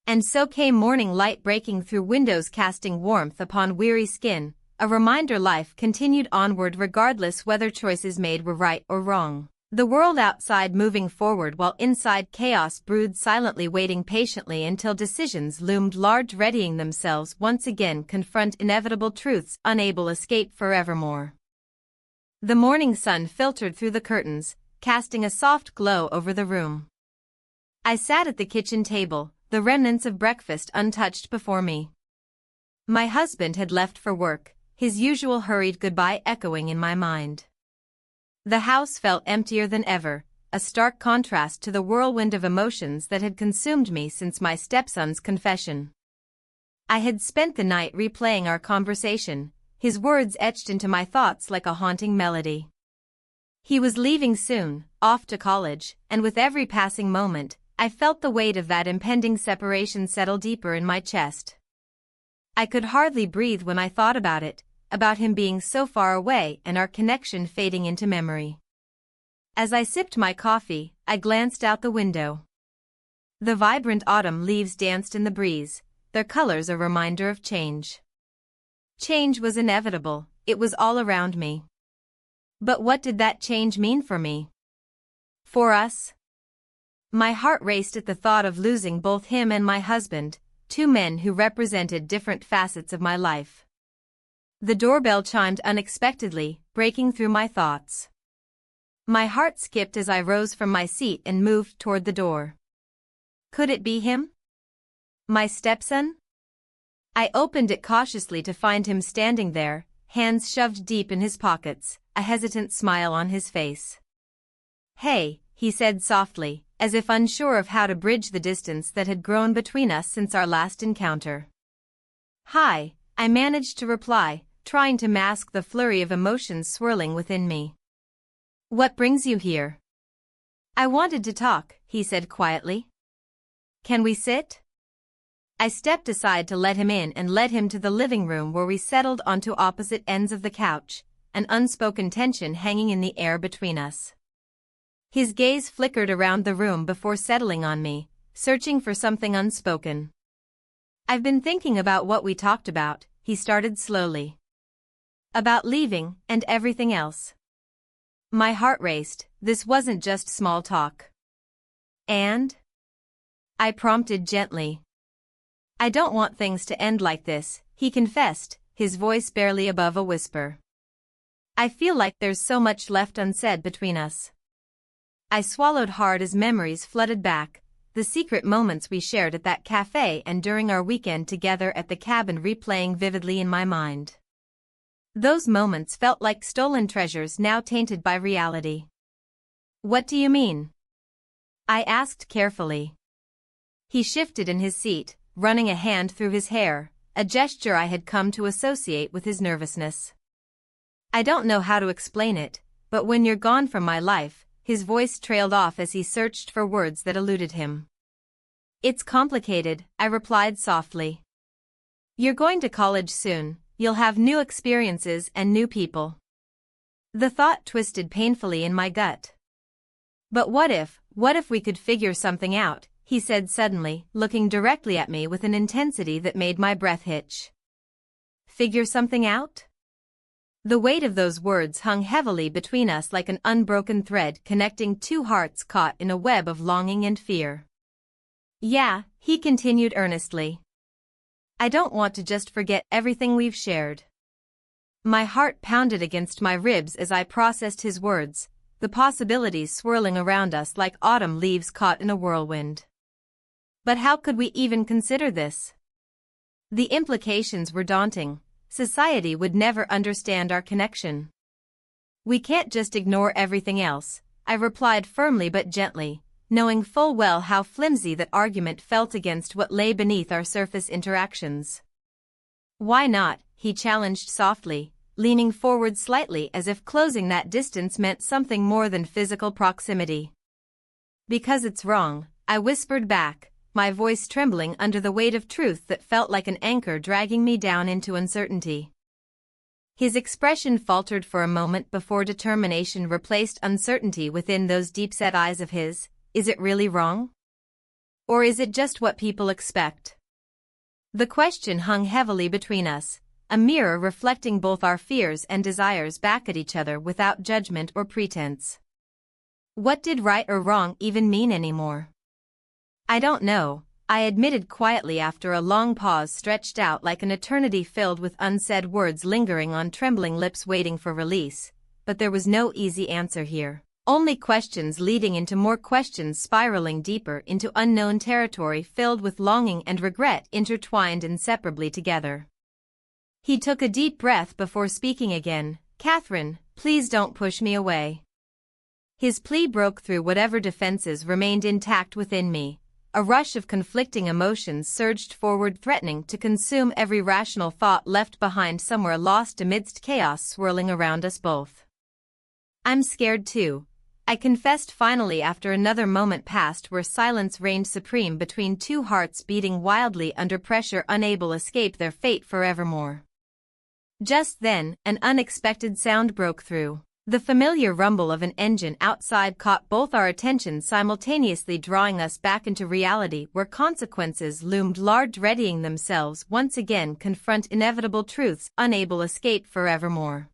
And so came morning light breaking through windows casting warmth upon weary skin, a reminder life continued onward regardless whether choices made were right or wrong. The world outside moving forward while inside chaos brewed silently waiting patiently until decisions loomed large readying themselves once again confront inevitable truths unable escape forevermore. The morning sun filtered through the curtains, casting a soft glow over the room. I sat at the kitchen table, the remnants of breakfast untouched before me. My husband had left for work, his usual hurried goodbye echoing in my mind. The house felt emptier than ever, a stark contrast to the whirlwind of emotions that had consumed me since my stepson's confession. I had spent the night replaying our conversation, his words etched into my thoughts like a haunting melody. He was leaving soon, off to college, and with every passing moment, I felt the weight of that impending separation settle deeper in my chest. I could hardly breathe when I thought about it, about him being so far away and our connection fading into memory. As I sipped my coffee, I glanced out the window. The vibrant autumn leaves danced in the breeze, their colors a reminder of change. Change was inevitable, it was all around me. But what did that change mean for me? For us? My heart raced at the thought of losing both him and my husband, two men who represented different facets of my life. The doorbell chimed unexpectedly, breaking through my thoughts. My heart skipped as I rose from my seat and moved toward the door. Could it be him? My stepson? I opened it cautiously to find him standing there, hands shoved deep in his pockets, a hesitant smile on his face. "Hey," he said softly, as if unsure of how to bridge the distance that had grown between us since our last encounter. "Hi," I managed to reply, trying to mask the flurry of emotions swirling within me. "What brings you here?" "I wanted to talk," he said quietly. "Can we sit?" I stepped aside to let him in and led him to the living room where we settled onto opposite ends of the couch, an unspoken tension hanging in the air between us. His gaze flickered around the room before settling on me, searching for something unspoken. "I've been thinking about what we talked about," he started slowly. "About leaving and everything else." My heart raced, this wasn't just small talk. "And?" I prompted gently. "I don't want things to end like this," he confessed, his voice barely above a whisper. "I feel like there's so much left unsaid between us." I swallowed hard as memories flooded back, the secret moments we shared at that cafe and during our weekend together at the cabin replaying vividly in my mind. Those moments felt like stolen treasures now tainted by reality. "What do you mean?" I asked carefully. He shifted in his seat, running a hand through his hair, a gesture I had come to associate with his nervousness. "I don't know how to explain it, but when you're gone from my life," his voice trailed off as he searched for words that eluded him. "It's complicated," I replied softly. "You're going to college soon, you'll have new experiences and new people. The thought twisted painfully in my gut. But what if we could figure something out, he said suddenly, looking directly at me with an intensity that made my breath hitch. Figure something out? The weight of those words hung heavily between us like an unbroken thread connecting two hearts caught in a web of longing and fear. Yeah, he continued earnestly. I don't want to just forget everything we've shared. My heart pounded against my ribs as I processed his words, the possibilities swirling around us like autumn leaves caught in a whirlwind. But how could we even consider this? The implications were daunting. Society would never understand our connection. We can't just ignore everything else, I replied firmly but gently, knowing full well how flimsy that argument felt against what lay beneath our surface interactions. Why not? He challenged softly, leaning forward slightly as if closing that distance meant something more than physical proximity. Because it's wrong, I whispered back, my voice trembling under the weight of truth that felt like an anchor dragging me down into uncertainty. His expression faltered for a moment before determination replaced uncertainty within those deep-set eyes of his. Is it really wrong? Or is it just what people expect? The question hung heavily between us, a mirror reflecting both our fears and desires back at each other without judgment or pretense. What did right or wrong even mean anymore? I don't know, I admitted quietly after a long pause stretched out like an eternity filled with unsaid words lingering on trembling lips waiting for release, but there was no easy answer here. Only questions leading into more questions spiraling deeper into unknown territory filled with longing and regret intertwined inseparably together. He took a deep breath before speaking again. Catherine, please don't push me away. His plea broke through whatever defenses remained intact within me. A rush of conflicting emotions surged forward threatening to consume every rational thought left behind somewhere lost amidst chaos swirling around us both. I'm scared too, I confessed finally after another moment passed where silence reigned supreme between two hearts beating wildly under pressure unable to escape their fate forevermore. Just then, an unexpected sound broke through. The familiar rumble of an engine outside caught both our attention simultaneously drawing us back into reality where consequences loomed large readying themselves once again confront inevitable truths unable to escape forevermore.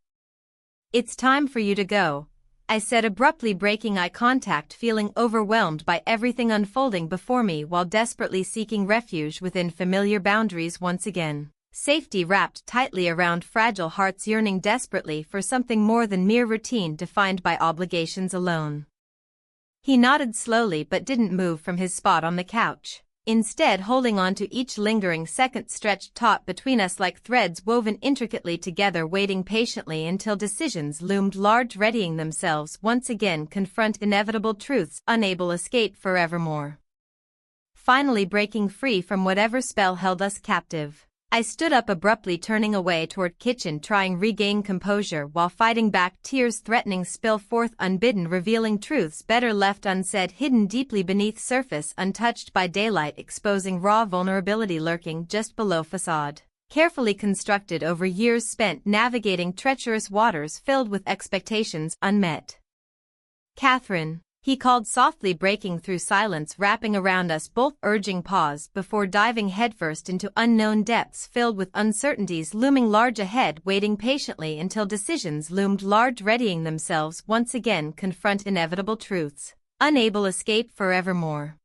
It's time for you to go, I said abruptly breaking eye contact feeling overwhelmed by everything unfolding before me while desperately seeking refuge within familiar boundaries once again. Safety wrapped tightly around fragile hearts yearning desperately for something more than mere routine defined by obligations alone. He nodded slowly but didn't move from his spot on the couch, instead holding on to each lingering second stretched taut between us like threads woven intricately together waiting patiently until decisions loomed large readying themselves once again confront inevitable truths unable to escape forevermore. Finally breaking free from whatever spell held us captive. I stood up abruptly turning away toward kitchen trying regain composure while fighting back tears threatening spill forth unbidden revealing truths better left unsaid hidden deeply beneath surface untouched by daylight exposing raw vulnerability lurking just below facade. Carefully constructed over years spent navigating treacherous waters filled with expectations unmet. Catherine, he called softly breaking through silence wrapping around us both urging pause before diving headfirst into unknown depths filled with uncertainties looming large ahead waiting patiently until decisions loomed large readying themselves once again confront inevitable truths, unable escape forevermore.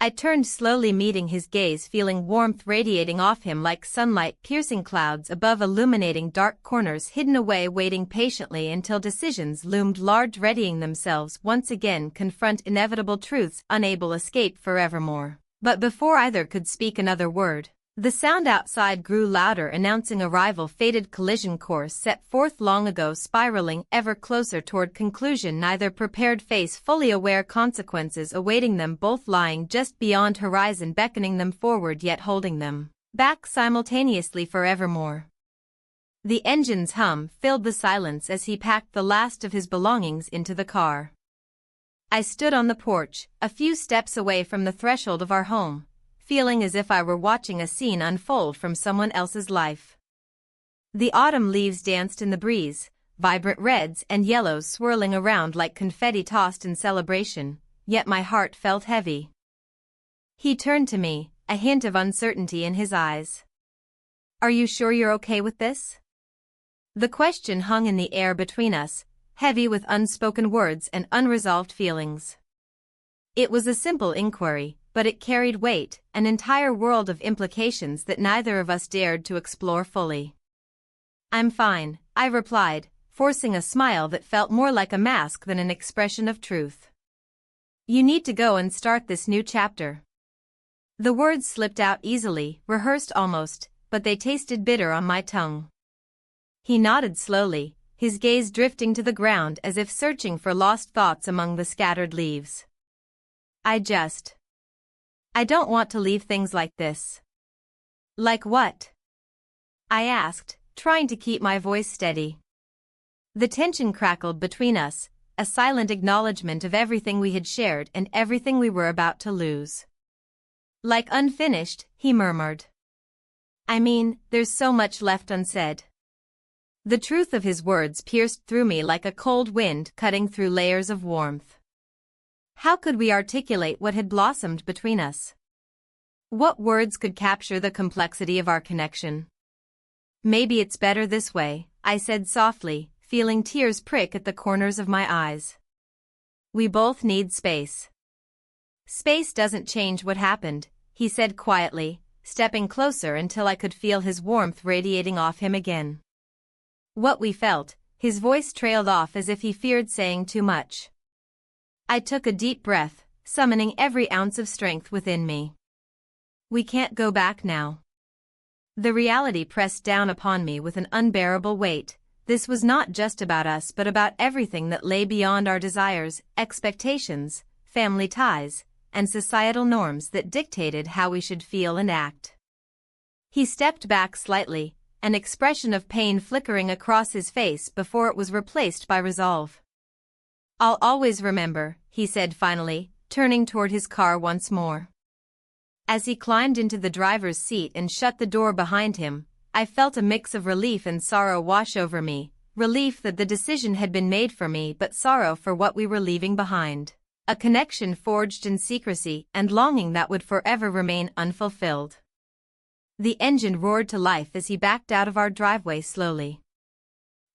I turned slowly meeting his gaze feeling warmth radiating off him like sunlight piercing clouds above illuminating dark corners hidden away waiting patiently until decisions loomed large readying themselves once again confront inevitable truths unable escape forevermore. But before either could speak another word, the sound outside grew louder announcing arrival fated collision course set forth long ago spiraling ever closer toward conclusion neither prepared face fully aware consequences awaiting them both lying just beyond horizon beckoning them forward yet holding them back simultaneously forevermore. The engine's hum filled the silence as he packed the last of his belongings into the car. I stood on the porch, a few steps away from the threshold of our home, feeling as if I were watching a scene unfold from someone else's life. The autumn leaves danced in the breeze, vibrant reds and yellows swirling around like confetti tossed in celebration, yet my heart felt heavy. He turned to me, a hint of uncertainty in his eyes. "Are you sure you're okay with this?" The question hung in the air between us, heavy with unspoken words and unresolved feelings. It was a simple inquiry, but it carried weight, an entire world of implications that neither of us dared to explore fully. "I'm fine," I replied, forcing a smile that felt more like a mask than an expression of truth. "You need to go and start this new chapter." The words slipped out easily, rehearsed almost, but they tasted bitter on my tongue. He nodded slowly, his gaze drifting to the ground as if searching for lost thoughts among the scattered leaves. I don't want to leave things like this." "Like what?" I asked, trying to keep my voice steady. The tension crackled between us, a silent acknowledgement of everything we had shared and everything we were about to lose. "Like unfinished," he murmured. "I mean, there's so much left unsaid." The truth of his words pierced through me like a cold wind cutting through layers of warmth. How could we articulate what had blossomed between us? What words could capture the complexity of our connection? "Maybe it's better this way," I said softly, feeling tears prick at the corners of my eyes. "We both need space." "Space doesn't change what happened," he said quietly, stepping closer until I could feel his warmth radiating off him again. "What we felt," his voice trailed off as if he feared saying too much. I took a deep breath, summoning every ounce of strength within me. "We can't go back now." The reality pressed down upon me with an unbearable weight. This was not just about us but about everything that lay beyond our desires, expectations, family ties, and societal norms that dictated how we should feel and act. He stepped back slightly, an expression of pain flickering across his face before it was replaced by resolve. "I'll always remember," he said finally, turning toward his car once more. As he climbed into the driver's seat and shut the door behind him, I felt a mix of relief and sorrow wash over me, relief that the decision had been made for me but sorrow for what we were leaving behind, a connection forged in secrecy and longing that would forever remain unfulfilled. The engine roared to life as he backed out of our driveway slowly.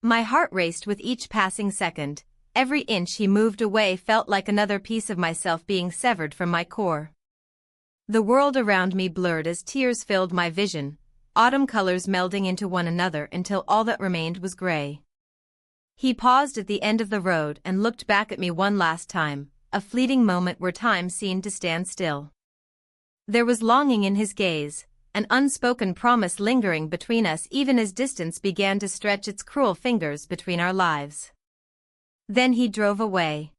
My heart raced with each passing second. Every inch he moved away felt like another piece of myself being severed from my core. The world around me blurred as tears filled my vision, autumn colors melding into one another until all that remained was gray. He paused at the end of the road and looked back at me one last time, a fleeting moment where time seemed to stand still. There was longing in his gaze, an unspoken promise lingering between us even as distance began to stretch its cruel fingers between our lives. Then he drove away.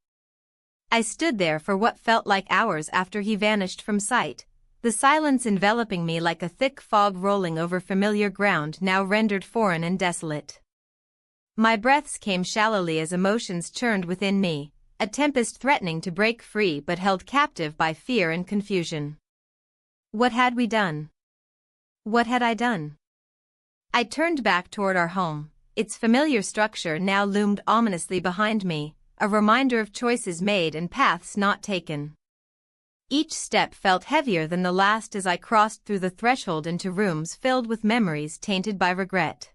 I stood there for what felt like hours after he vanished from sight, the silence enveloping me like a thick fog rolling over familiar ground now rendered foreign and desolate. My breaths came shallowly as emotions churned within me, a tempest threatening to break free but held captive by fear and confusion. What had we done? What had I done? I turned back toward our home. Its familiar structure now loomed ominously behind me, a reminder of choices made and paths not taken. Each step felt heavier than the last as I crossed through the threshold into rooms filled with memories tainted by regret.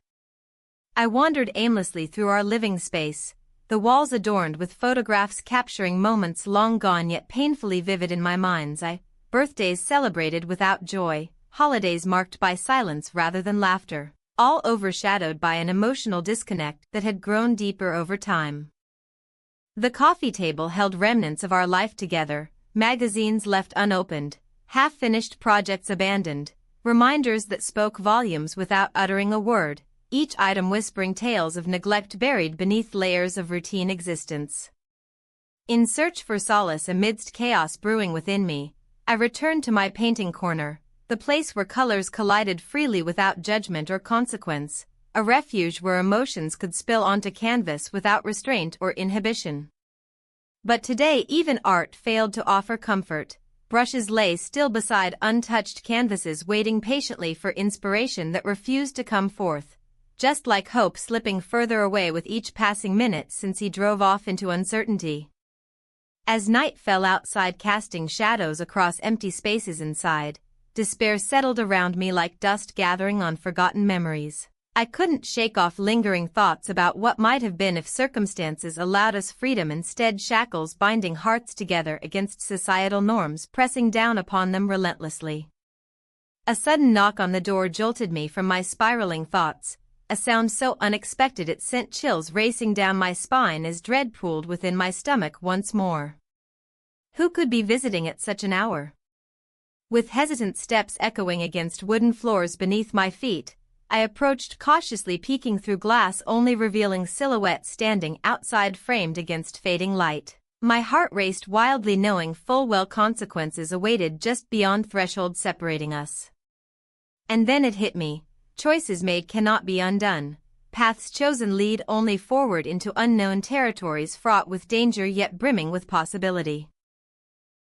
I wandered aimlessly through our living space, the walls adorned with photographs capturing moments long gone yet painfully vivid in my mind's eye, birthdays celebrated without joy, holidays marked by silence rather than laughter, all overshadowed by an emotional disconnect that had grown deeper over time. The coffee table held remnants of our life together, magazines left unopened, half-finished projects abandoned, reminders that spoke volumes without uttering a word, each item whispering tales of neglect buried beneath layers of routine existence. In search for solace amidst chaos brewing within me, I returned to my painting corner, the place where colors collided freely without judgment or consequence, a refuge where emotions could spill onto canvas without restraint or inhibition. But today even art failed to offer comfort. Brushes lay still beside untouched canvases waiting patiently for inspiration that refused to come forth. just like hope slipping further away with each passing minute since he drove off into uncertainty. As night fell outside, casting shadows across empty spaces inside, despair settled around me like dust gathering on forgotten memories. I couldn't shake off lingering thoughts about what might have been if circumstances allowed us freedom instead, shackles binding hearts together against societal norms pressing down upon them relentlessly. A sudden knock on the door jolted me from my spiraling thoughts, a sound so unexpected it sent chills racing down my spine as dread pooled within my stomach once more. Who could be visiting at such an hour? With hesitant steps echoing against wooden floors beneath my feet, I approached cautiously, peeking through glass only revealing silhouettes standing outside framed against fading light. My heart raced wildly, knowing full well consequences awaited just beyond threshold separating us. And then it hit me. Choices made cannot be undone. Paths chosen lead only forward into unknown territories fraught with danger yet brimming with possibility.